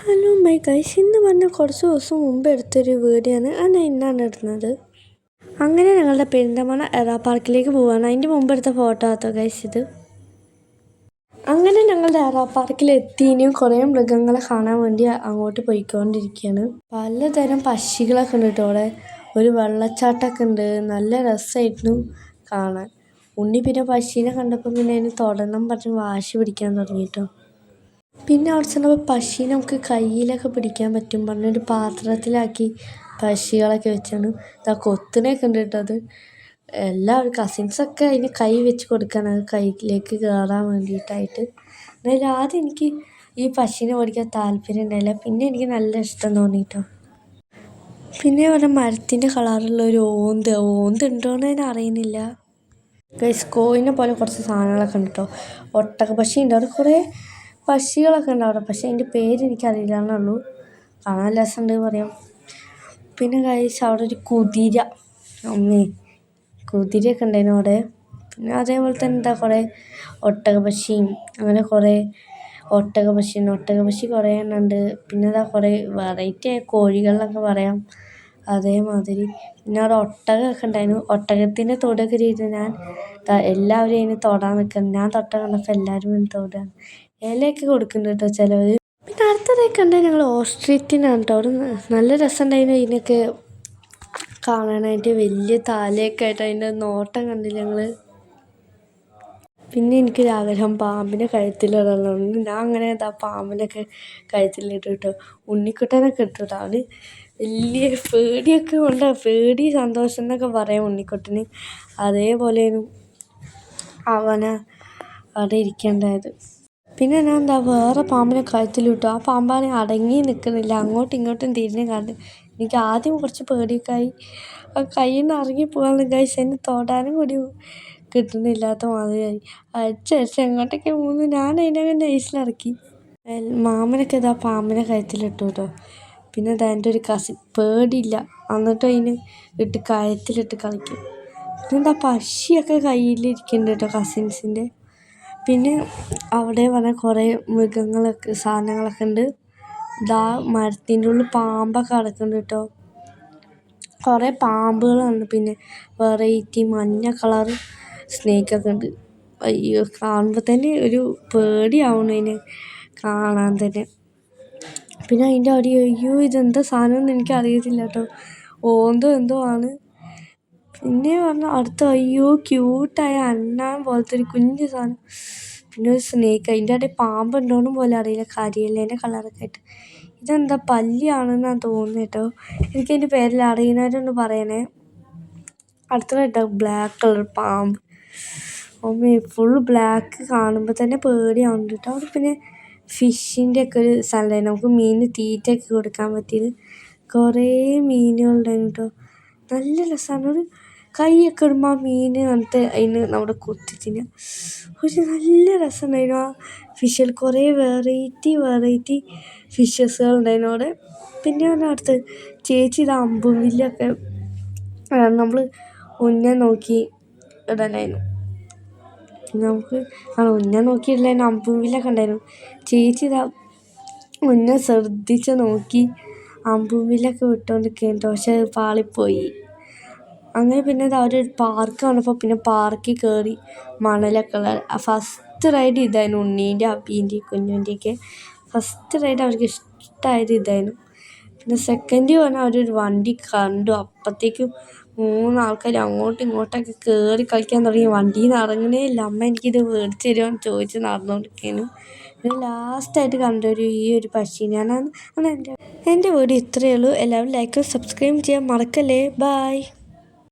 Hello my guys, ഇന്ന് പറഞ്ഞ കുറച്ച് ദിവസം മുമ്പ് എടുത്തൊരു വീഡിയോ ആണ്. ഇന്നാണ് ഇടുന്നത്. അങ്ങനെ ഞങ്ങളുടെ പെരിന്തൽമണ്ണ എറാ പാർക്കിലേക്ക് പോവുകയാണ്. അതിൻ്റെ മുമ്പ് എടുത്ത ഫോട്ടോ ആട്ടോ ഗൈസ് ഇത്. അങ്ങനെ ഞങ്ങളുടെ എറാ പാർക്കിൽ എത്തിയും കുറേ മൃഗങ്ങളെ കാണാൻ വേണ്ടി അങ്ങോട്ട് പോയിക്കൊണ്ടിരിക്കുകയാണ്. പലതരം പക്ഷികളൊക്കെ ഉണ്ട് കേട്ടോ അവിടെ. ഒരു വെള്ളച്ചാട്ടമൊക്കെ ഉണ്ട്. നല്ല രസമായിരുന്നു കാണാൻ. ഉണ്ണി പിന്നെ പക്ഷീനെ കണ്ടപ്പോൾ പിന്നെ അതിന് തൊടണം പറഞ്ഞ് വാശി പിടിക്കാൻ തുടങ്ങി കേട്ടോ. പിന്നെ അവിടെ ചെന്നപ്പോൾ പക്ഷീനെ നമുക്ക് കയ്യിലൊക്കെ പിടിക്കാൻ പറ്റും പറഞ്ഞൊരു പാത്രത്തിലാക്കി പക്ഷികളൊക്കെ വെച്ചാണ്. കൊത്തിനൊക്കെ ഉണ്ട് കേട്ടോ. അത് എല്ലാവരും കസിൻസൊക്കെ അതിന് കൈ വെച്ച് കൊടുക്കുകയാണ് കയ്യിലേക്ക് കയറാൻ വേണ്ടിയിട്ടായിട്ട്. എന്നാലും ആദ്യം എനിക്ക് ഈ പക്ഷീനെ ഓടിക്കാൻ താല്പര്യം ഉണ്ടായില്ല. പിന്നെ എനിക്ക് നല്ല ഇഷ്ടം തോന്നി കേട്ടോ. പിന്നെ പറഞ്ഞാൽ മരത്തിൻ്റെ കളറുള്ള ഒരു ഓന്ത് ഉണ്ടോയെന്ന് തന്നെ അറിയുന്നില്ല ഗൈസ്. കോയിനെ പോലെ കുറച്ച് സാധനങ്ങളൊക്കെ ഉണ്ട് കേട്ടോ. ഒട്ടക പക്ഷി ഉണ്ട് അവിടെ. കുറേ പക്ഷികളൊക്കെ ഉണ്ട് അവിടെ. പക്ഷേ അതിൻ്റെ പേര് എനിക്കറിയില്ല എന്നുള്ളൂ. കാണാൻ രസമുണ്ട് പറയാം. പിന്നെ ഗൈസ് അവിടെ ഒരു കുതിരയൊക്കെ ഉണ്ടായിരുന്നു അവിടെ. പിന്നെ അതേപോലെ തന്നെ കുറേ ഒട്ടക പക്ഷിയും അങ്ങനെ കുറേ ഒട്ടക പക്ഷി കുറേ എണ്ണം ഉണ്ട്. പിന്നെ കുറേ വെറൈറ്റി ആയ കോഴികളിലൊക്കെ പറയാം അതേമാതിരി. പിന്നെ അവിടെ ഒട്ടകമൊക്കെ ഉണ്ടായിരുന്നു. ഒട്ടകത്തിൻ്റെ തൊടൊക്കെ ചെയ്ത് ഞാൻ എല്ലാവരും അതിന് തൊടാൻ നിൽക്കുന്നു. ഞാൻ തൊട്ട കണ്ടപ്പോൾ എല്ലാവരും അതിന് തൊടുകയാണ്. ഇലയൊക്കെ കൊടുക്കുന്നുണ്ട് കേട്ടോ ചിലവർ. പിന്നെ അടുത്തതായി കണ്ടാൽ ഞങ്ങൾ ഓസ്ട്രിച്ചിനാണ് കേട്ടോ. അവിടെ നല്ല രസമുണ്ടായിരുന്നു അതിനൊക്കെ കാണാനായിട്ട്. വലിയ തലയൊക്കെ ആയിട്ട് അതിൻ്റെ നോട്ടം കണ്ടില്ല ഞങ്ങൾ. പിന്നെ എനിക്കൊരാഗ്രഹം പാമ്പിനെ കഴുത്തിലിടണമെന്ന്. ഞാൻ അങ്ങനെ പാമ്പിനൊക്കെ കഴുത്തിലിട്ട് കേട്ടോ. ഉണ്ണിക്കുട്ടനൊക്കെ ഇട്ടു കേട്ടോ. അവന് വലിയ പേടിയൊക്കെ പേടി സന്തോഷം എന്നൊക്കെ പറയാം ഉണ്ണിക്കുട്ടന്. അതേപോലെയാണ് അവനെ അവിടെ ഇരിക്കേണ്ടത്. പിന്നെ ഞാൻ വേറെ പാമ്പിനെ കഴുത്തിലിട്ടു. ആ പാമ്പാണെങ്കിൽ അടങ്ങി നിൽക്കുന്നില്ല. അങ്ങോട്ടും ഇങ്ങോട്ടും തിരിഞ്ഞ് കണ്ട് എനിക്ക് ആദ്യം കുറച്ച് പേടിയൊക്കെ ആയി. ആ കയ്യിൽ നിന്ന് ഇറങ്ങി പോകാനുള്ള ഗൈസ്. എന്നെ തൊടാനും കൂടി കിട്ടുന്നില്ലാത്ത മാതിരിയായി. അടിച്ച് എങ്ങോട്ടൊക്കെ പോകുന്നു. ഞാൻ അതിനങ്ങനെ നൈസിലിറക്കി. മാമനൊക്കെ പാമ്പിനെ കഴുത്തിലിട്ടു കേട്ടോ. പിന്നെ എൻ്റെ ഒരു കസിൻ പേടിയില്ല എന്നിട്ട് അതിന് കഴുത്തിലിട്ട് കളിക്കും. പിന്നെ പക്ഷിയൊക്കെ കയ്യിലിരിക്കുന്നുണ്ട് കേട്ടോ കസിൻസിൻ്റെ. പിന്നെ അവിടെ പറഞ്ഞാൽ കുറേ മൃഗങ്ങളൊക്കെ സാധനങ്ങളൊക്കെ ഉണ്ട്. മരത്തിൻ്റെ ഉള്ളിൽ പാമ്പൊക്കെ കിടക്കുന്നുണ്ട് കേട്ടോ. കുറേ പാമ്പുകളുണ്ട്. പിന്നെ വെറൈറ്റി മഞ്ഞ കളർ സ്നേക്കൊക്കെ ഉണ്ട്. അയ്യോ, കാണുമ്പോൾ തന്നെ ഒരു പേടിയാവണതിന് കാണാൻ തന്നെ. പിന്നെ അതിൻ്റെ അയ്യോ ഇതെന്താ സാധനമെന്ന് എനിക്കറിയത്തില്ല കേട്ടോ. എന്തോ ആണ്. പിന്നെ പറഞ്ഞാൽ അടുത്ത ക്യൂട്ടായ അണ്ണാൻ പോലത്തെ ഒരു കുഞ്ഞു സാധനം. പിന്നെ ഒരു സ്നേക്ക്. അതിൻ്റെ ഇടയിൽ പാമ്പ് ഉണ്ടോയെന്നും പോലെ അറിയില്ല. കരിയല്ലേൻ്റെ കളറൊക്കെ ആയിട്ട്. ഇതെന്താ പല്ലിയാണെന്നാണ് തോന്നുന്നത് കേട്ടോ. എനിക്കതിൻ്റെ പേരിൽ അറിയുന്നവരൊന്ന് പറയണേ. അടുത്തതായിട്ടോ ബ്ലാക്ക് കളർ പാമ്പ്. ഫുൾ ബ്ലാക്ക് കാണുമ്പോൾ തന്നെ പേടിയാവുന്നുണ്ട് കേട്ടോ. അവിടെ പിന്നെ ഫിഷിൻ്റെ ഒക്കെ ഒരു സ്ഥലം. നമുക്ക് മീനിന് തീറ്റയൊക്കെ കൊടുക്കാൻ പറ്റിയത് കുറേ മീനുകളുണ്ടായിരുന്നു കേട്ടോ. നല്ല രസമാണ്. ഒരു കൈയൊക്കെ ഇടുമ്പോൾ ആ മീൻ എന്നിട്ട് അതിന് നമ്മുടെ കുത്തിത്തിന് ഒരു നല്ല രസമുണ്ടായിരുന്നു. ആ ഫിഷിൽ കുറേ വെറൈറ്റി ഫിഷസുകളുണ്ടായിരുന്നു അവിടെ. പിന്നെ അടുത്ത് ചേച്ചി അമ്പുവില്ലൊക്കെ നമ്മൾ ഉന്നം നോക്കി ഇടലായിരുന്നു. നമുക്ക് ഉന്നം നോക്കിയിട്ടില്ലായിരുന്നു. അമ്പുവില്ലൊക്കെ ഉണ്ടായിരുന്നു. ചേച്ചി ഉന്നം ശ്രദ്ധിച്ച് നോക്കി അമ്പുവില്ലൊക്കെ വിട്ടുകൊണ്ടിരിക്കുകയാണ്. പക്ഷെ അത് പാളിപ്പോയി. അങ്ങനെ പിന്നെ ഒരു പാർക്ക് കണ്ടപ്പോൾ പിന്നെ പാർക്കിൽ കയറി മണലൊക്കെ ഫസ്റ്റ് റൈഡ് ഇതായിരുന്നു. ഉണ്ണീൻ്റെ അബീൻ്റെയും കുഞ്ഞുൻ്റെയൊക്കെ ഫസ്റ്റ് റൈഡ് അവർക്ക് ഇഷ്ടമായത് ഇതായിരുന്നു. പിന്നെ സെക്കൻഡ് പറഞ്ഞാൽ അവരൊരു വണ്ടി കണ്ടു. അപ്പോഴത്തേക്കും 3 ആൾക്കാർ അങ്ങോട്ടും ഇങ്ങോട്ടൊക്കെ കയറി കളിക്കാൻ തുടങ്ങി. വണ്ടിയിൽ നിന്ന് ഇറങ്ങണേ ഇല്ല. അമ്മ എനിക്കിത് മേടിച്ച് തരുമോ എന്ന് ചോദിച്ച് നടന്നുകൊണ്ടിരിക്കുന്നു. പിന്നെ ലാസ്റ്റായിട്ട് കണ്ടൊരു പക്ഷിനെയാണ്. എൻ്റെ വീഡിയോ ഇത്രയേ ഉള്ളൂ. എല്ലാവരും ലൈക്കും സബ്സ്ക്രൈബ് ചെയ്യാൻ മറക്കല്ലേ. ബൈ.